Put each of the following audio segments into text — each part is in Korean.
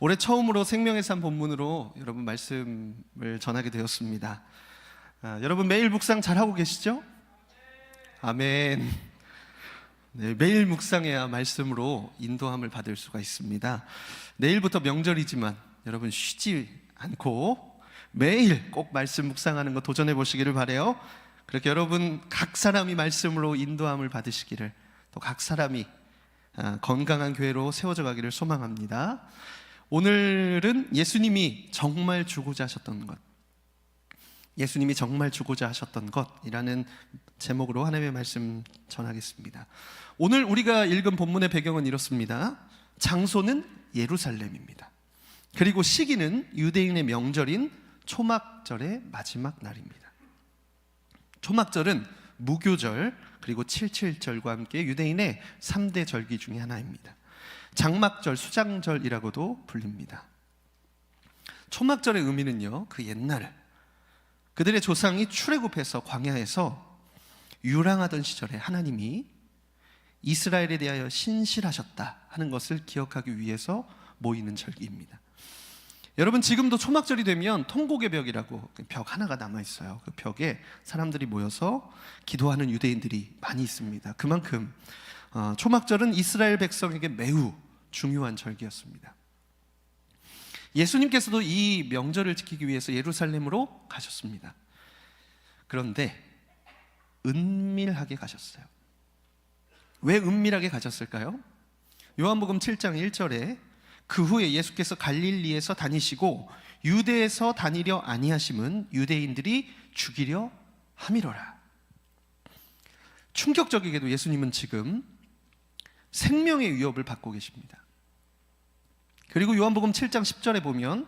올해 처음으로 생명의 산 본문으로 여러분 말씀을 전하게 되었습니다. 여러분 매일 묵상 잘하고 계시죠? 아멘. 네, 매일 묵상해야 말씀으로 인도함을 받을 수가 있습니다. 내일부터 명절이지만 여러분 쉬지 않고 매일 꼭 말씀 묵상하는 거 도전해 보시기를 바라요. 그렇게 여러분 각 사람이 말씀으로 인도함을 받으시기를, 또 각 사람이 건강한 교회로 세워져 가기를 소망합니다. 오늘은 예수님이 정말 주고자 하셨던 것, 예수님이 정말 주고자 하셨던 것이라는 제목으로 하나님의 말씀 전하겠습니다. 오늘 우리가 읽은 본문의 배경은 이렇습니다. 장소는 예루살렘입니다. 그리고 시기는 유대인의 명절인 초막절의 마지막 날입니다. 초막절은 무교절 그리고 77절과 함께 유대인의 3대 절기 중에 하나입니다. 장막절, 수장절이라고도 불립니다. 초막절의 의미는요, 그 옛날 그들의 조상이 출애굽해서 광야에서 유랑하던 시절에 하나님이 이스라엘에 대하여 신실하셨다 하는 것을 기억하기 위해서 모이는 절기입니다. 여러분 지금도 초막절이 되면 통곡의 벽이라고 벽 하나가 남아있어요. 그 벽에 사람들이 모여서 기도하는 유대인들이 많이 있습니다. 그만큼 초막절은 이스라엘 백성에게 매우 중요한 절기였습니다. 예수님께서도 이 명절을 지키기 위해서 예루살렘으로 가셨습니다. 그런데 은밀하게 가셨어요. 왜 은밀하게 가셨을까요? 요한복음 7장 1절에 그 후에 예수께서 갈릴리에서 다니시고 유대에서 다니려 아니하심은 유대인들이 죽이려 함이로라. 충격적이게도 예수님은 지금 생명의 위협을 받고 계십니다. 그리고 요한복음 7장 10절에 보면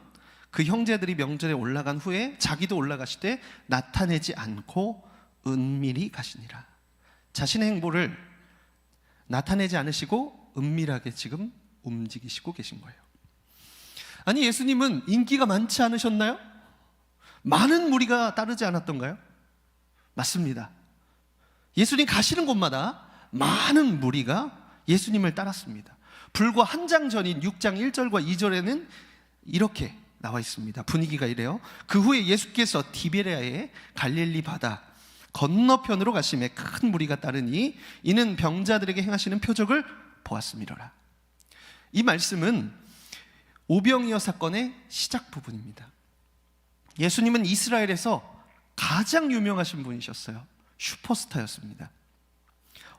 그 형제들이 명절에 올라간 후에 자기도 올라가시되 나타내지 않고 은밀히 가시니라. 자신의 행보를 나타내지 않으시고 은밀하게 지금 움직이시고 계신 거예요. 아니 예수님은 인기가 많지 않으셨나요? 많은 무리가 따르지 않았던가요? 맞습니다. 예수님 가시는 곳마다 많은 무리가 예수님을 따랐습니다. 불과 한 장 전인 6장 1절과 2절에는 이렇게 나와 있습니다. 분위기가 이래요. 그 후에 예수께서 디베레아의 갈릴리 바다 건너편으로 가심에 큰 무리가 따르니 이는 병자들에게 행하시는 표적을 보았음이로라. 이 말씀은 오병이어 사건의 시작 부분입니다. 예수님은 이스라엘에서 가장 유명하신 분이셨어요. 슈퍼스타였습니다.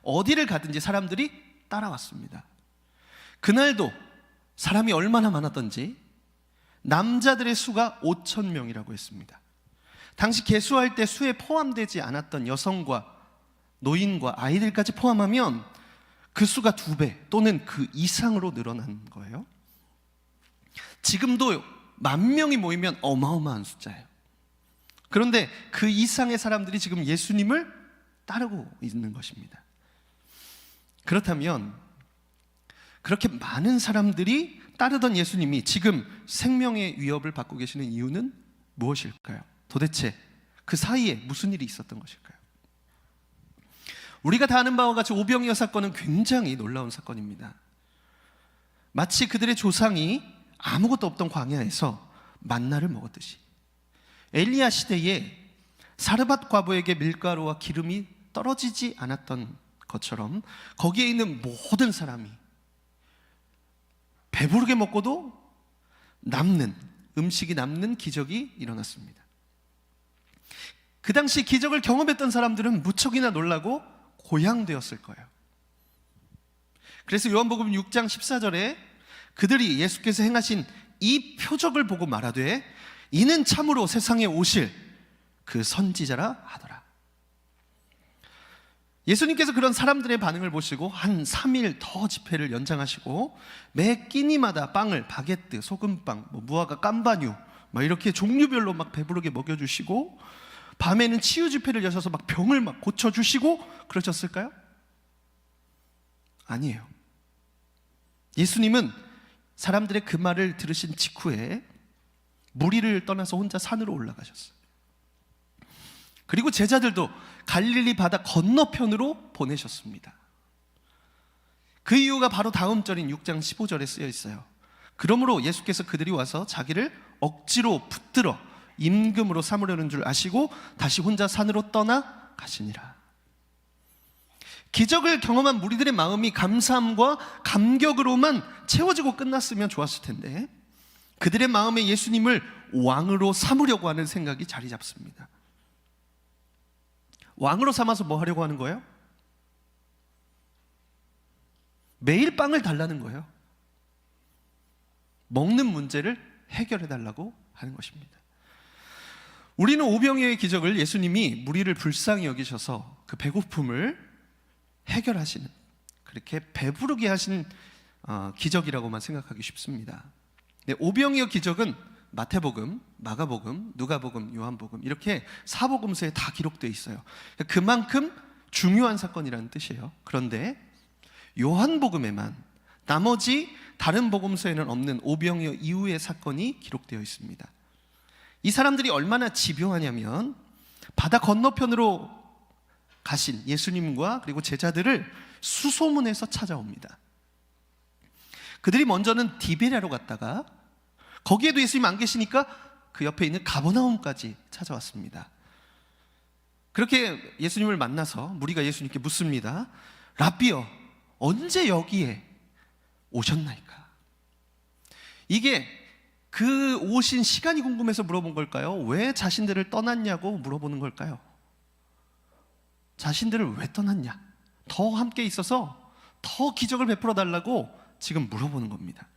어디를 가든지 사람들이 따라왔습니다. 그날도 사람이 얼마나 많았던지 남자들의 수가 5,000명이라고 했습니다. 당시 계수할 때 수에 포함되지 않았던 여성과 노인과 아이들까지 포함하면 그 수가 2배 또는 그 이상으로 늘어난 거예요. 지금도 10,000명이 모이면 어마어마한 숫자예요. 그런데 그 이상의 사람들이 지금 예수님을 따르고 있는 것입니다. 그렇다면 그렇게 많은 사람들이 따르던 예수님이 지금 생명의 위협을 받고 계시는 이유는 무엇일까요? 도대체 그 사이에 무슨 일이 있었던 것일까요? 우리가 다 아는 바와 같이 오병이어 사건은 굉장히 놀라운 사건입니다. 마치 그들의 조상이 아무것도 없던 광야에서 만나를 먹었듯이 엘리야 시대에 사르밧 과부에게 밀가루와 기름이 떨어지지 않았던 것처럼 거기에 있는 모든 사람이 배부르게 먹고도 남는 음식이 남는 기적이 일어났습니다. 그 당시 기적을 경험했던 사람들은 무척이나 놀라고 고향되었을 거예요. 그래서 요한복음 6장 14절에 그들이 예수께서 행하신 이 표적을 보고 말하되 이는 참으로 세상에 오실 그 선지자라 하더라. 예수님께서 그런 사람들의 반응을 보시고 한 3일 더 집회를 연장하시고 매 끼니마다 빵을 바게트, 소금빵, 무화과 깜바뉴 이렇게 종류별로 막 배부르게 먹여주시고 밤에는 치유 집회를 여셔서 막 병을 막 고쳐주시고 그러셨을까요? 아니에요. 예수님은 사람들의 그 말을 들으신 직후에 무리를 떠나서 혼자 산으로 올라가셨어요. 그리고 제자들도 갈릴리 바다 건너편으로 보내셨습니다. 그 이유가 바로 다음 절인 6장 15절에 쓰여 있어요. 그러므로 예수께서 그들이 와서 자기를 억지로 붙들어 임금으로 삼으려는 줄 아시고 다시 혼자 산으로 떠나 가시니라. 기적을 경험한 무리들의 마음이 감사함과 감격으로만 채워지고 끝났으면 좋았을 텐데 그들의 마음에 예수님을 왕으로 삼으려고 하는 생각이 자리 잡습니다. 왕으로 삼아서 뭐 하려고 하는 거예요? 매일 빵을 달라는 거예요. 먹는 문제를 해결해 달라고 하는 것입니다. 우리는 오병이어의 기적을 예수님이 무리를 불쌍히 여기셔서 그 배고픔을 해결하시는, 그렇게 배부르게 하신 기적이라고만 생각하기 쉽습니다. 오병이어 기적은 마태복음, 마가복음, 누가복음, 요한복음 이렇게 사복음서에 다 기록되어 있어요. 그만큼 중요한 사건이라는 뜻이에요. 그런데 요한복음에만 나머지 다른 복음서에는 없는 오병이어 이후의 사건이 기록되어 있습니다. 이 사람들이 얼마나 집요하냐면 바다 건너편으로 가신 예수님과 그리고 제자들을 수소문해서 찾아옵니다. 그들이 먼저는 디베랴로 갔다가 거기에도 예수님 안 계시니까 그 옆에 있는 가버나움까지 찾아왔습니다. 그렇게 예수님을 만나서 무리가 예수님께 묻습니다. 라비여, 언제 여기에 오셨나이까? 이게 그 오신 시간이 궁금해서 물어본 걸까요? 왜 자신들을 떠났냐고 물어보는 걸까요? 자신들을 왜 떠났냐? 더 함께 있어서 더 기적을 베풀어 달라고 지금 물어보는 겁니다.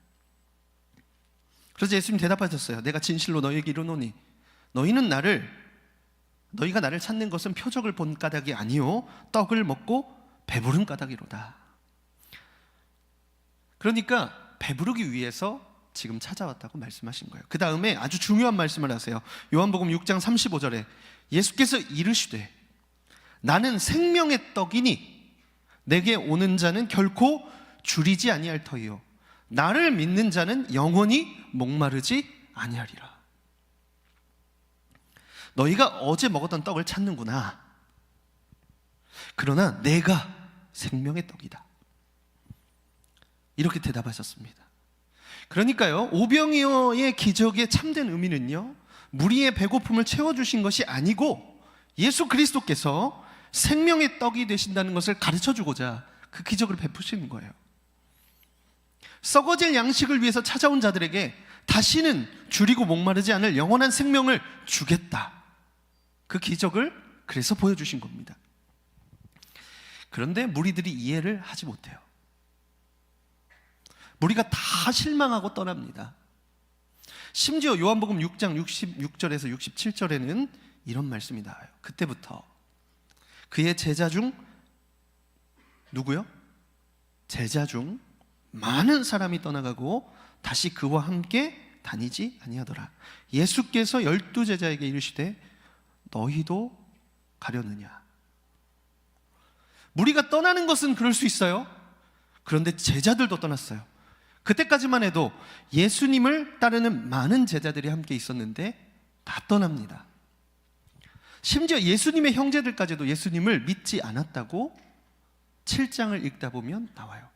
그래서 예수님 대답하셨어요. 내가 진실로 너희에게 이르노니 너희가 나를 찾는 것은 표적을 본 까닭이 아니요 떡을 먹고 배부른 까닭이로다. 그러니까 배부르기 위해서 지금 찾아왔다고 말씀하신 거예요. 그 다음에 아주 중요한 말씀을 하세요. 요한복음 6장 35절에 예수께서 이르시되 나는 생명의 떡이니 내게 오는 자는 결코 줄이지 아니할 터이요 나를 믿는 자는 영원히 목마르지 아니하리라. 너희가 어제 먹었던 떡을 찾는구나. 그러나 내가 생명의 떡이다. 이렇게 대답하셨습니다. 그러니까요, 오병이어의 기적의 참된 의미는요, 무리의 배고픔을 채워주신 것이 아니고 예수 그리스도께서 생명의 떡이 되신다는 것을 가르쳐주고자 그 기적을 베푸시는 거예요. 썩어질 양식을 위해서 찾아온 자들에게 다시는 줄이고 목마르지 않을 영원한 생명을 주겠다. 그 기적을 그래서 보여주신 겁니다. 그런데 무리들이 이해를 하지 못해요. 무리가 다 실망하고 떠납니다. 심지어 요한복음 6장 66절에서 67절에는 이런 말씀이 나와요. 그때부터 그의 제자 중 누구요? 제자 중 많은 사람이 떠나가고 다시 그와 함께 다니지 아니하더라. 예수께서 12제자에게 이르시되 너희도 가려느냐. 무리가 떠나는 것은 그럴 수 있어요. 그런데 제자들도 떠났어요. 그때까지만 해도 예수님을 따르는 많은 제자들이 함께 있었는데 다 떠납니다. 심지어 예수님의 형제들까지도 예수님을 믿지 않았다고 7장을 읽다 보면 나와요.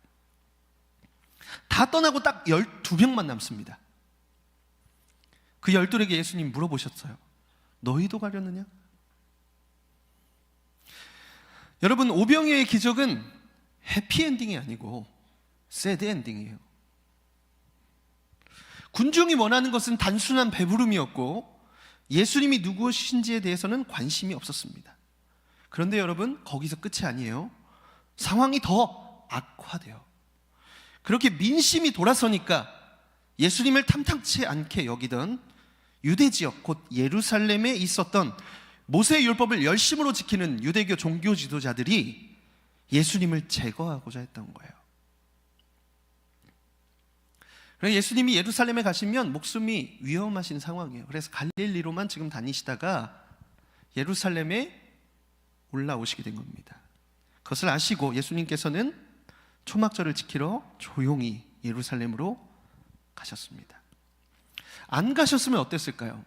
다 떠나고 딱 12명만 남습니다. 그 12에게 예수님 물어보셨어요. 너희도 가려느냐? 여러분, 오병이어의 기적은 해피엔딩이 아니고 새드엔딩이에요. 군중이 원하는 것은 단순한 배부름이었고 예수님이 누구신지에 대해서는 관심이 없었습니다. 그런데 여러분, 거기서 끝이 아니에요. 상황이 더 악화돼요. 그렇게 민심이 돌아서니까 예수님을 탐탁치 않게 여기던 유대 지역 곧 예루살렘에 있었던 모세의 율법을 열심으로 지키는 유대교 종교 지도자들이 예수님을 제거하고자 했던 거예요. 그래서 예수님이 예루살렘에 가시면 목숨이 위험하신 상황이에요. 그래서 갈릴리로만 지금 다니시다가 예루살렘에 올라오시게 된 겁니다. 그것을 아시고 예수님께서는 초막절을 지키러 조용히 예루살렘으로 가셨습니다. 안 가셨으면 어땠을까요?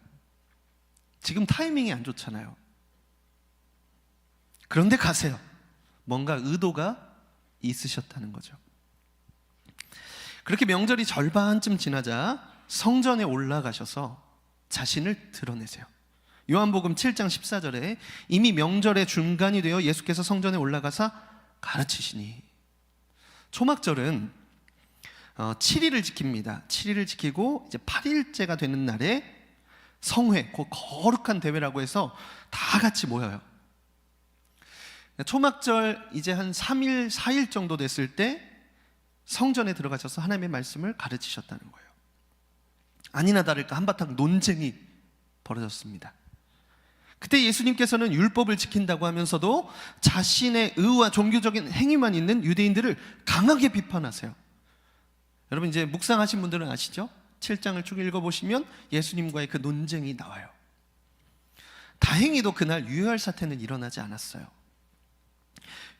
지금 타이밍이 안 좋잖아요. 그런데 가세요. 뭔가 의도가 있으셨다는 거죠. 그렇게 명절이 절반쯤 지나자 성전에 올라가셔서 자신을 드러내세요. 요한복음 7장 14절에 이미 명절의 중간이 되어 예수께서 성전에 올라가사 가르치시니, 초막절은 7일을 지킵니다. 7일을 지키고 이제 8일째가 되는 날에 성회, 그 거룩한 대회라고 해서 다 같이 모여요. 초막절 이제 한 3일, 4일 정도 됐을 때 성전에 들어가셔서 하나님의 말씀을 가르치셨다는 거예요. 아니나 다를까 한바탕 논쟁이 벌어졌습니다. 그때 예수님께서는 율법을 지킨다고 하면서도 자신의 의와 종교적인 행위만 있는 유대인들을 강하게 비판하세요. 여러분 이제 묵상하신 분들은 아시죠? 7장을 쭉 읽어보시면 예수님과의 그 논쟁이 나와요. 다행히도 그날 유혈 사태는 일어나지 않았어요.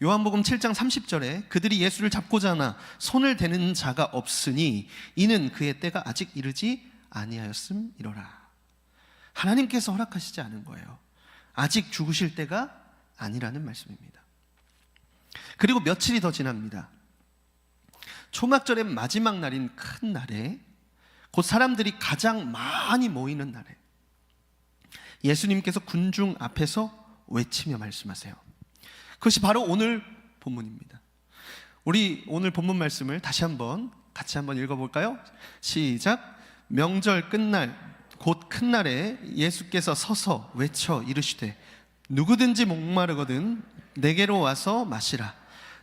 요한복음 7장 30절에 그들이 예수를 잡고자 하나 손을 대는 자가 없으니 이는 그의 때가 아직 이르지 아니하였음이로라. 하나님께서 허락하시지 않은 거예요. 아직 죽으실 때가 아니라는 말씀입니다. 그리고 며칠이 더 지납니다. 초막절의 마지막 날인 큰 날에, 곧 사람들이 가장 많이 모이는 날에 예수님께서 군중 앞에서 외치며 말씀하세요. 그것이 바로 오늘 본문입니다. 우리 오늘 본문 말씀을 다시 한번 같이 한번 읽어볼까요? 시작. 명절 끝날 곧 큰 날에 예수께서 서서 외쳐 이르시되 누구든지 목마르거든 내게로 와서 마시라.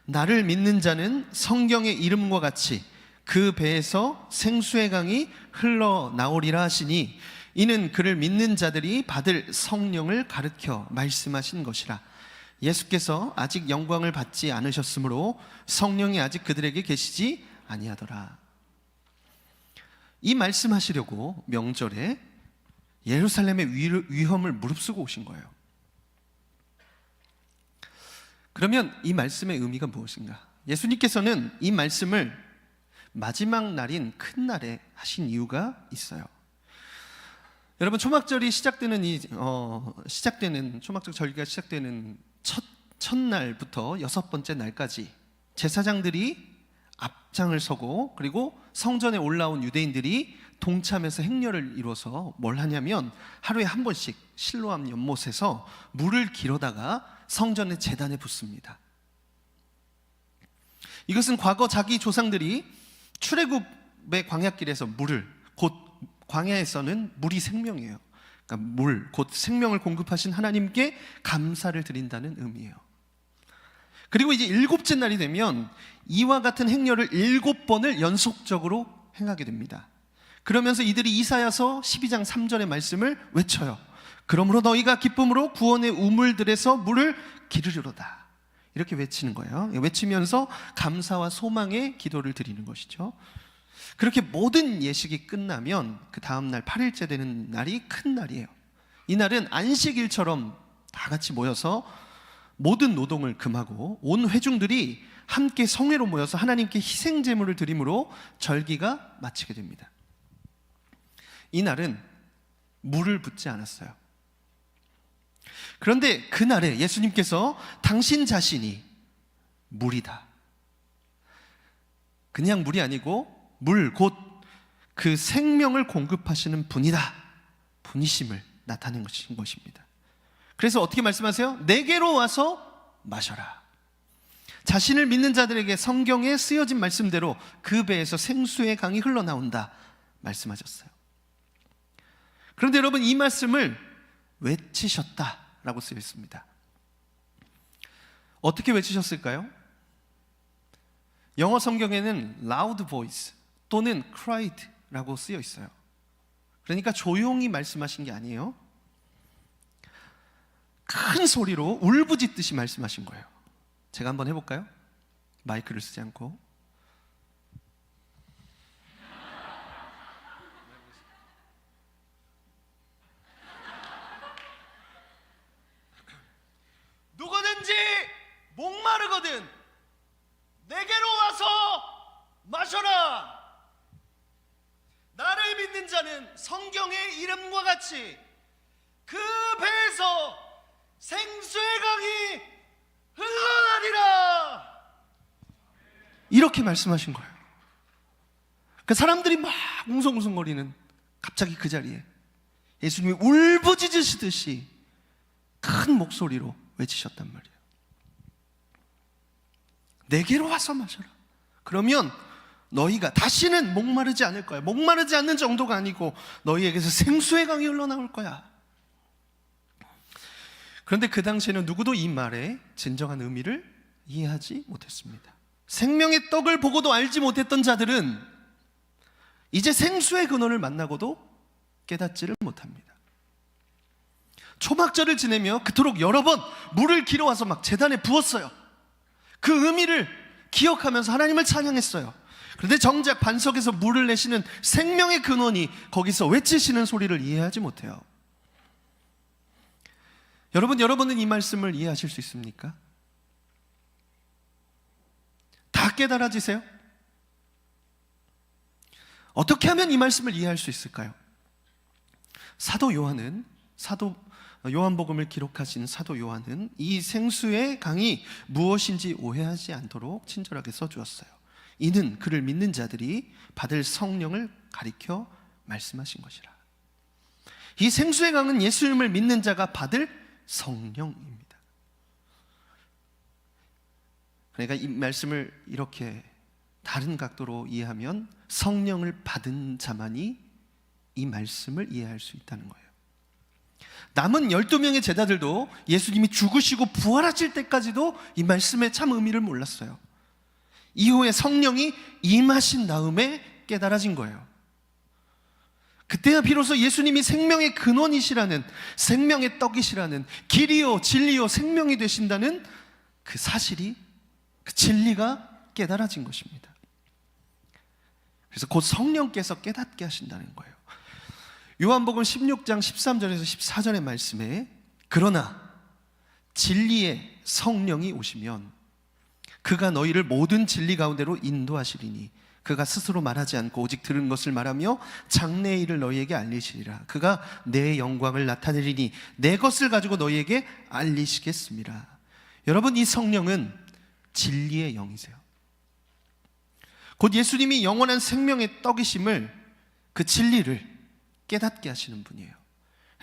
나를 믿는 자는 성경의 이름과 같이 그 배에서 생수의 강이 흘러나오리라 하시니 이는 그를 믿는 자들이 받을 성령을 가르쳐 말씀하신 것이라. 예수께서 아직 영광을 받지 않으셨으므로 성령이 아직 그들에게 계시지 아니하더라. 이 말씀하시려고 명절에 예루살렘의 위험을 무릅쓰고 오신 거예요. 그러면 이 말씀의 의미가 무엇인가? 예수님께서는 이 말씀을 마지막 날인 큰 날에 하신 이유가 있어요. 여러분 초막절이 시작되는 초막절 절기가 시작되는 첫날부터 6번째 날까지 제사장들이 앞장을 서고 그리고 성전에 올라온 유대인들이 동참해서 행렬을 이루어서 뭘 하냐면 하루에 한 번씩 실로암 연못에서 물을 길어다가 성전의 제단에 붓습니다. 이것은 과거 자기 조상들이 출애굽의 광야길에서 물을, 곧 광야에서는 물이 생명이에요. 그러니까 물, 곧 생명을 공급하신 하나님께 감사를 드린다는 의미예요. 그리고 이제 7째 날이 되면 이와 같은 행렬을 7번을 연속적으로 행하게 됩니다. 그러면서 이들이 이사야서 12장 3절의 말씀을 외쳐요. 그러므로 너희가 기쁨으로 구원의 우물들에서 물을 기르리로다. 이렇게 외치는 거예요. 외치면서 감사와 소망의 기도를 드리는 것이죠. 그렇게 모든 예식이 끝나면 그 다음 날 8일째 되는 날이 큰 날이에요. 이 날은 안식일처럼 다 같이 모여서 모든 노동을 금하고 온 회중들이 함께 성회로 모여서 하나님께 희생 제물을 드림으로 절기가 마치게 됩니다. 이 날은 물을 붓지 않았어요. 그런데 그날에 예수님께서 당신 자신이 물이다, 그냥 물이 아니고 물, 곧 그 생명을 공급하시는 분이심을 나타낸 것입니다. 그래서 어떻게 말씀하세요? 내게로 와서 마셔라. 자신을 믿는 자들에게 성경에 쓰여진 말씀대로 그 배에서 생수의 강이 흘러나온다 말씀하셨어요. 그런데 여러분, 이 말씀을 외치셨다라고 쓰여 있습니다. 어떻게 외치셨을까요? 영어 성경에는 loud voice 또는 cried라고 쓰여 있어요. 그러니까 조용히 말씀하신 게 아니에요. 큰 소리로 울부짖듯이 말씀하신 거예요. 제가 한번 해볼까요? 마이크를 쓰지 않고. 누구든지 목마르거든 내게로 와서 마셔라. 나를 믿는 자는 성경의 이름과 같이 그 배에서 생수의 강이 흘러나리라. 이렇게 말씀하신 거예요. 그 사람들이 막 웅성웅성거리는 갑자기 그 자리에 예수님이 울부짖으시듯이 큰 목소리로 외치셨단 말이에요. 내게로 와서 마셔라. 그러면 너희가 다시는 목마르지 않을 거야. 목마르지 않는 정도가 아니고 너희에게서 생수의 강이 흘러나올 거야. 그런데 그 당시에는 누구도 이 말의 진정한 의미를 이해하지 못했습니다. 생명의 떡을 보고도 알지 못했던 자들은 이제 생수의 근원을 만나고도 깨닫지를 못합니다. 초막절을 지내며 그토록 여러 번 물을 길어와서 막 제단에 부었어요. 그 의미를 기억하면서 하나님을 찬양했어요. 그런데 정작 반석에서 물을 내시는 생명의 근원이 거기서 외치시는 소리를 이해하지 못해요. 여러분은 이 말씀을 이해하실 수 있습니까? 다 깨달아지세요? 어떻게 하면 이 말씀을 이해할 수 있을까요? 사도 요한복음을 기록하신 사도 요한은 이 생수의 강이 무엇인지 오해하지 않도록 친절하게 써주었어요. 이는 그를 믿는 자들이 받을 성령을 가리켜 말씀하신 것이라. 이 생수의 강은 예수님을 믿는 자가 받을 성령입니다. 그러니까 이 말씀을 이렇게 다른 각도로 이해하면 성령을 받은 자만이 이 말씀을 이해할 수 있다는 거예요. 남은 12명의 제자들도 예수님이 죽으시고 부활하실 때까지도 이 말씀의 참 의미를 몰랐어요. 이후에 성령이 임하신 다음에 깨달아진 거예요. 그때야 비로소 예수님이 생명의 근원이시라는, 생명의 떡이시라는, 길이요 진리요 생명이 되신다는 그 사실이, 그 진리가 깨달아진 것입니다. 그래서 곧 성령께서 깨닫게 하신다는 거예요. 요한복음 16장 13절에서 14절의 말씀에 그러나 진리의 성령이 오시면 그가 너희를 모든 진리 가운데로 인도하시리니 그가 스스로 말하지 않고 오직 들은 것을 말하며 장래의 일을 너희에게 알리시리라. 그가 내 영광을 나타내리니 내 것을 가지고 너희에게 알리시겠습니다. 여러분, 이 성령은 진리의 영이세요. 곧 예수님이 영원한 생명의 떡이심을, 그 진리를 깨닫게 하시는 분이에요.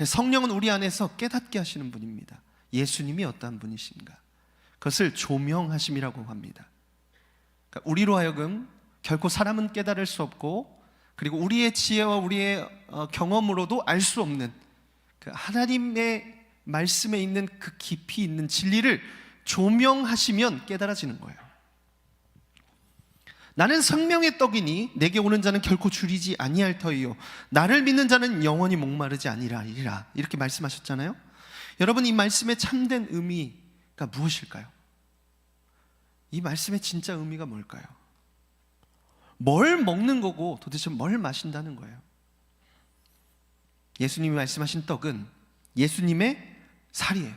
성령은 우리 안에서 깨닫게 하시는 분입니다. 예수님이 어떠한 분이신가, 그것을 조명하심이라고 합니다. 그러니까 우리로 하여금 결코 사람은 깨달을 수 없고, 그리고 우리의 지혜와 우리의 경험으로도 알 수 없는 그 하나님의 말씀에 있는 그 깊이 있는 진리를 조명하시면 깨달아지는 거예요. 나는 생명의 떡이니 내게 오는 자는 결코 줄이지 아니할 터이요 나를 믿는 자는 영원히 목마르지 아니하리라. 이렇게 말씀하셨잖아요. 여러분, 이 말씀의 참된 의미가 무엇일까요? 이 말씀의 진짜 의미가 뭘까요? 뭘 먹는 거고 도대체 뭘 마신다는 거예요? 예수님이 말씀하신 떡은 예수님의 살이에요.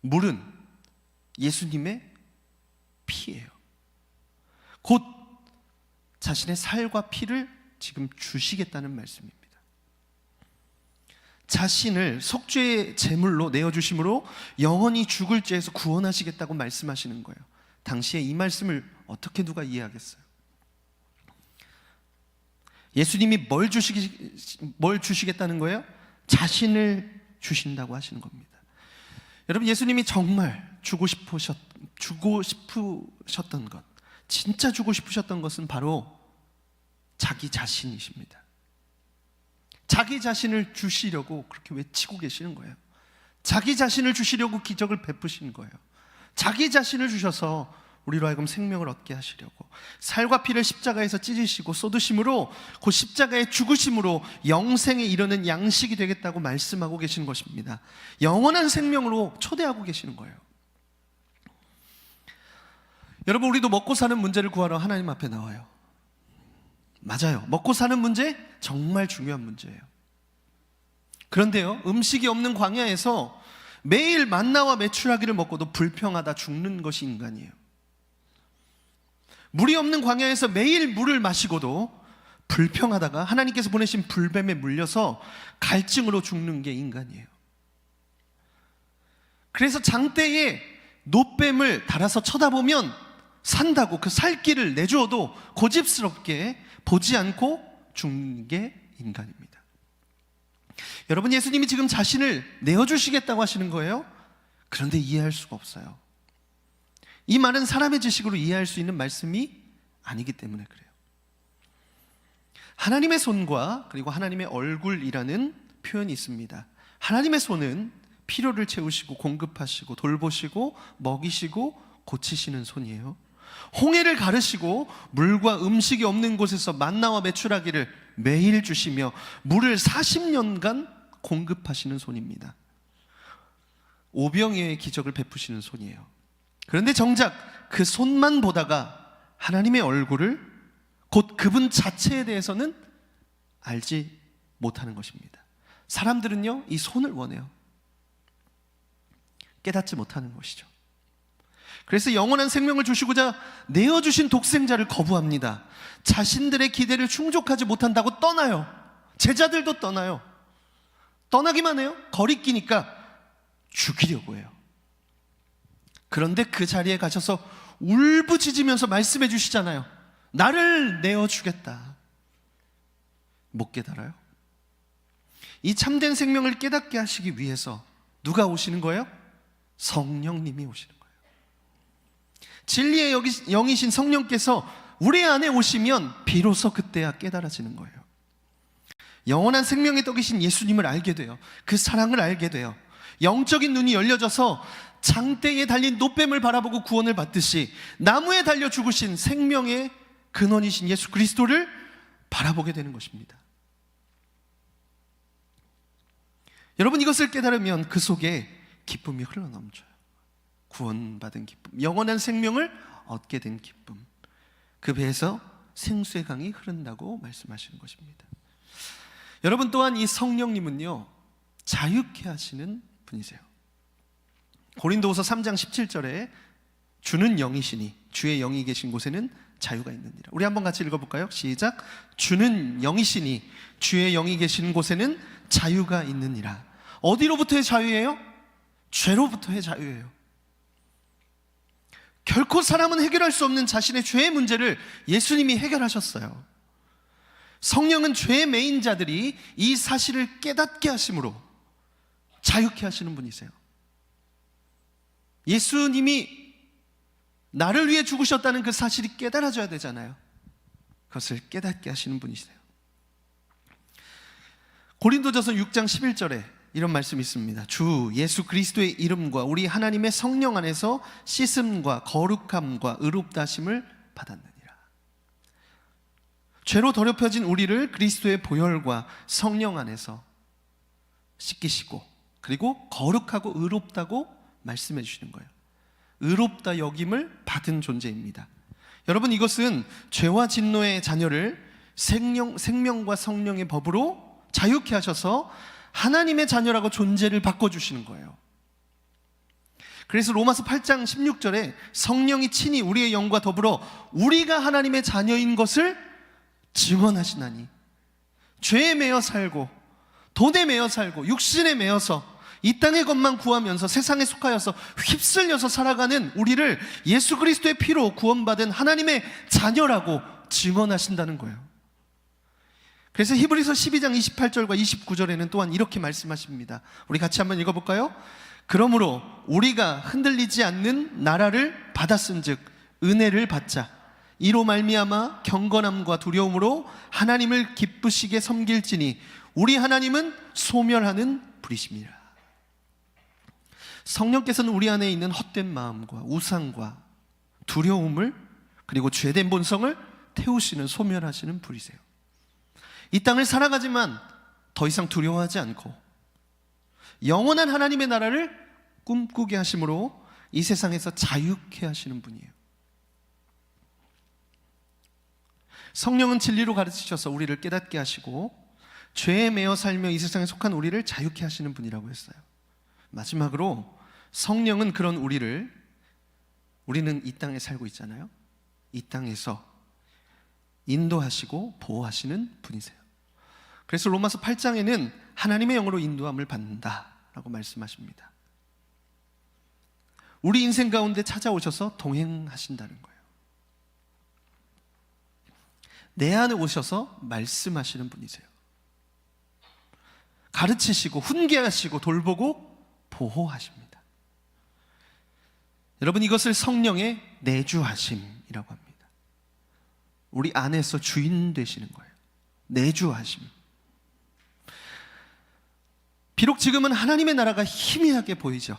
물은 예수님의 피예요. 곧 자신의 살과 피를 지금 주시겠다는 말씀입니다. 자신을 속죄의 제물로 내어주심으로 영원히 죽을 죄에서 구원하시겠다고 말씀하시는 거예요. 당시에 이 말씀을 어떻게 누가 이해하겠어요? 예수님이 뭘 주시겠다는 거예요? 자신을 주신다고 하시는 겁니다. 여러분, 예수님이 정말 주고 싶으셨던 것, 진짜 주고 싶으셨던 것은 바로 자기 자신이십니다. 자기 자신을 주시려고 그렇게 외치고 계시는 거예요. 자기 자신을 주시려고 기적을 베푸시는 거예요. 자기 자신을 주셔서 우리로 하여금 생명을 얻게 하시려고 살과 피를 십자가에서 찢으시고 쏟으심으로 그 십자가의 죽으심으로 영생에 이르는 양식이 되겠다고 말씀하고 계시는 것입니다. 영원한 생명으로 초대하고 계시는 거예요. 여러분, 우리도 먹고 사는 문제를 구하러 하나님 앞에 나와요. 맞아요. 먹고 사는 문제 정말 중요한 문제예요. 그런데요, 음식이 없는 광야에서 매일 만나와 메추라기를 먹고도 불평하다 죽는 것이 인간이에요. 물이 없는 광야에서 매일 물을 마시고도 불평하다가 하나님께서 보내신 불뱀에 물려서 갈증으로 죽는 게 인간이에요. 그래서 장대에 놋뱀을 달아서 쳐다보면 산다고 그 살 길을 내주어도 고집스럽게 보지 않고 죽는 게 인간입니다. 여러분, 예수님이 지금 자신을 내어주시겠다고 하시는 거예요. 그런데 이해할 수가 없어요. 이 말은 사람의 지식으로 이해할 수 있는 말씀이 아니기 때문에 그래요. 하나님의 손과 그리고 하나님의 얼굴이라는 표현이 있습니다. 하나님의 손은 필요를 채우시고 공급하시고 돌보시고 먹이시고 고치시는 손이에요. 홍해를 가르시고 물과 음식이 없는 곳에서 만나와 메추라기를 매일 주시며 물을 40년간 공급하시는 손입니다. 오병이어의 기적을 베푸시는 손이에요. 그런데 정작 그 손만 보다가 하나님의 얼굴을, 곧 그분 자체에 대해서는 알지 못하는 것입니다. 사람들은요, 이 손을 원해요. 깨닫지 못하는 것이죠. 그래서 영원한 생명을 주시고자 내어주신 독생자를 거부합니다. 자신들의 기대를 충족하지 못한다고 떠나요. 제자들도 떠나요. 떠나기만 해요. 거리끼니까 죽이려고 해요. 그런데 그 자리에 가셔서 울부짖으면서 말씀해 주시잖아요. 나를 내어주겠다. 못 깨달아요. 이 참된 생명을 깨닫게 하시기 위해서 누가 오시는 거예요? 성령님이 오시는 거예요. 진리의 영이신 성령께서 우리 안에 오시면 비로소 그때야 깨달아지는 거예요. 영원한 생명의 떡이신 예수님을 알게 돼요. 그 사랑을 알게 돼요. 영적인 눈이 열려져서 장대에 달린 노뱀을 바라보고 구원을 받듯이 나무에 달려 죽으신 생명의 근원이신 예수 그리스도를 바라보게 되는 것입니다. 여러분, 이것을 깨달으면 그 속에 기쁨이 흘러넘쳐요. 구원받은 기쁨, 영원한 생명을 얻게 된 기쁨, 그 배에서 생수의 강이 흐른다고 말씀하시는 것입니다. 여러분, 또한 이 성령님은요, 자유케 하시는 분이세요. 고린도후서 3장 17절에 주는 영이시니 주의 영이 계신 곳에는 자유가 있느니라. 우리 한번 같이 읽어볼까요? 시작. 주는 영이시니 주의 영이 계신 곳에는 자유가 있느니라. 어디로부터의 자유예요? 죄로부터의 자유예요. 결코 사람은 해결할 수 없는 자신의 죄의 문제를 예수님이 해결하셨어요. 성령은 죄의 매인 자들이 이 사실을 깨닫게 하심으로 자유케 하시는 분이세요. 예수님이 나를 위해 죽으셨다는 그 사실이 깨달아져야 되잖아요. 그것을 깨닫게 하시는 분이세요. 고린도전서 6장 11절에 이런 말씀이 있습니다. 주 예수 그리스도의 이름과 우리 하나님의 성령 안에서 씻음과 거룩함과 의롭다 하심을 받았느니라. 죄로 더럽혀진 우리를 그리스도의 보혈과 성령 안에서 씻기시고, 그리고 거룩하고 의롭다고 말씀해 주시는 거예요. 의롭다 여김을 받은 존재입니다. 여러분, 이것은 죄와 진노의 자녀를 생명과 성령의 법으로 자유케 하셔서 하나님의 자녀라고 존재를 바꿔주시는 거예요. 그래서 로마서 8장 16절에 성령이 친히 우리의 영과 더불어 우리가 하나님의 자녀인 것을 증언하시나니, 죄에 매여 살고 돈에 매여 살고 육신에 매여서 이 땅의 것만 구하면서 세상에 속하여서 휩쓸려서 살아가는 우리를 예수 그리스도의 피로 구원받은 하나님의 자녀라고 증언하신다는 거예요. 그래서 히브리서 12장 28절과 29절에는 또한 이렇게 말씀하십니다. 우리 같이 한번 읽어볼까요? 그러므로 우리가 흔들리지 않는 나라를 받았은즉 은혜를 받자. 이로 말미암아 경건함과 두려움으로 하나님을 기쁘시게 섬길지니 우리 하나님은 소멸하는 불이심이라. 성령께서는 우리 안에 있는 헛된 마음과 우상과 두려움을, 그리고 죄된 본성을 태우시는, 소멸하시는 불이세요. 이 땅을 살아가지만 더 이상 두려워하지 않고 영원한 하나님의 나라를 꿈꾸게 하심으로 이 세상에서 자유케 하시는 분이에요. 성령은 진리로 가르치셔서 우리를 깨닫게 하시고 죄에 매여 살며 이 세상에 속한 우리를 자유케 하시는 분이라고 했어요. 마지막으로 성령은 그런 우리는 이 땅에 살고 있잖아요. 이 땅에서 인도하시고 보호하시는 분이세요. 그래서 로마서 8장에는 하나님의 영으로 인도함을 받는다라고 말씀하십니다. 우리 인생 가운데 찾아오셔서 동행하신다는 거예요. 내 안에 오셔서 말씀하시는 분이세요. 가르치시고 훈계하시고 돌보고 보호하십니다. 여러분, 이것을 성령의 내주하심이라고 합니다. 우리 안에서 주인 되시는 거예요. 내주하심. 비록 지금은 하나님의 나라가 희미하게 보이죠.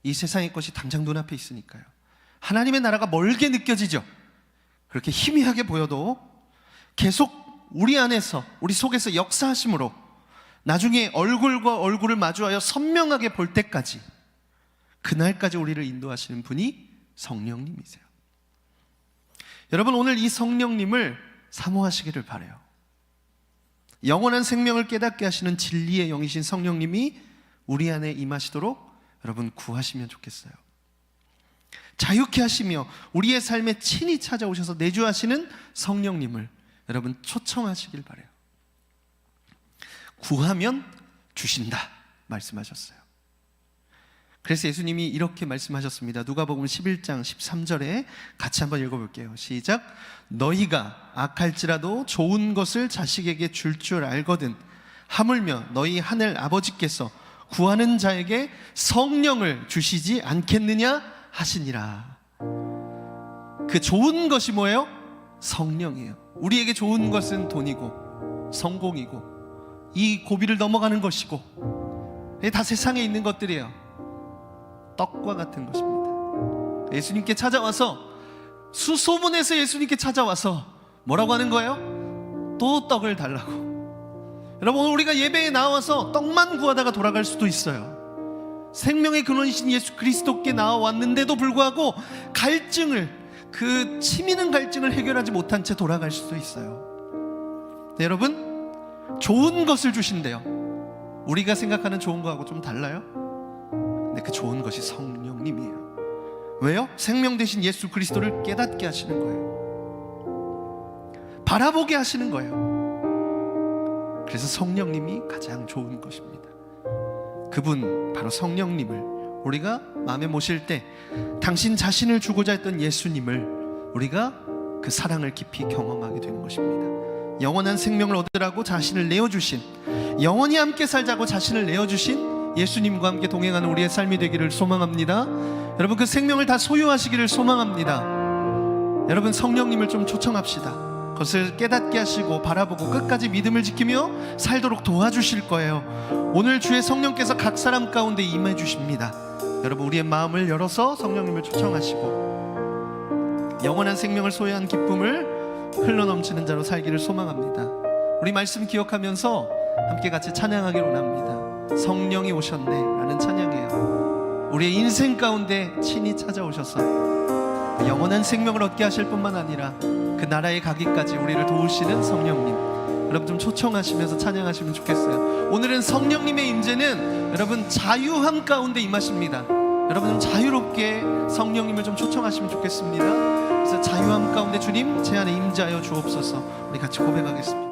이 세상의 것이 당장 눈앞에 있으니까요. 하나님의 나라가 멀게 느껴지죠. 그렇게 희미하게 보여도 계속 우리 안에서, 우리 속에서 역사하심으로 나중에 얼굴과 얼굴을 마주하여 선명하게 볼 때까지, 그날까지 우리를 인도하시는 분이 성령님이세요. 여러분, 오늘 이 성령님을 사모하시기를 바라요. 영원한 생명을 깨닫게 하시는 진리의 영이신 성령님이 우리 안에 임하시도록 여러분 구하시면 좋겠어요. 자유케 하시며 우리의 삶에 친히 찾아오셔서 내주하시는 성령님을 여러분 초청하시길 바라요. 구하면 주신다 말씀하셨어요. 그래서 예수님이 이렇게 말씀하셨습니다. 누가복음 11장 13절에 같이 한번 읽어볼게요. 시작. 너희가 악할지라도 좋은 것을 자식에게 줄 줄 알거든 하물며 너희 하늘 아버지께서 구하는 자에게 성령을 주시지 않겠느냐 하시니라. 그 좋은 것이 뭐예요? 성령이에요. 우리에게 좋은 것은 돈이고 성공이고 이 고비를 넘어가는 것이고 다 세상에 있는 것들이에요. 떡과 같은 것입니다. 예수님께 찾아와서, 수소문에서 예수님께 찾아와서 뭐라고 하는 거예요? 또 떡을 달라고. 여러분, 오늘 우리가 예배에 나와서 떡만 구하다가 돌아갈 수도 있어요. 생명의 근원이신 예수 그리스도께 나와왔는데도 불구하고 갈증을, 그 치미는 갈증을 해결하지 못한 채 돌아갈 수도 있어요. 네, 여러분, 좋은 것을 주신대요. 우리가 생각하는 좋은 거하고 좀 달라요? 근데 그 좋은 것이 성령님이에요. 왜요? 생명 되신 예수 그리스도를 깨닫게 하시는 거예요. 바라보게 하시는 거예요. 그래서 성령님이 가장 좋은 것입니다. 그분, 바로 성령님을 우리가 마음에 모실 때 당신 자신을 주고자 했던 예수님을 우리가 그 사랑을 깊이 경험하게 되는 것입니다. 영원한 생명을 얻으라고 자신을 내어주신, 영원히 함께 살자고 자신을 내어주신 예수님과 함께 동행하는 우리의 삶이 되기를 소망합니다. 여러분, 그 생명을 다 소유하시기를 소망합니다. 여러분, 성령님을 좀 초청합시다. 그것을 깨닫게 하시고 바라보고 끝까지 믿음을 지키며 살도록 도와주실 거예요. 오늘 주의 성령께서 각 사람 가운데 임해 주십니다. 여러분, 우리의 마음을 열어서 성령님을 초청하시고 영원한 생명을 소유한 기쁨을 흘러넘치는 자로 살기를 소망합니다. 우리 말씀 기억하면서 함께 같이 찬양하기를 원합니다. 성령이 오셨네 라는 찬양이에요. 우리의 인생 가운데 친히 찾아오셔서 영원한 생명을 얻게 하실 뿐만 아니라 그 나라에 가기까지 우리를 도우시는 성령님, 여러분 좀 초청하시면서 찬양하시면 좋겠어요. 오늘은 성령님의 임재는 여러분 자유함 가운데 임하십니다. 여러분 좀 자유롭게 성령님을 좀 초청하시면 좋겠습니다. 그래서 자유함 가운데 주님 제 안에 임재하여 주옵소서. 우리 같이 고백하겠습니다.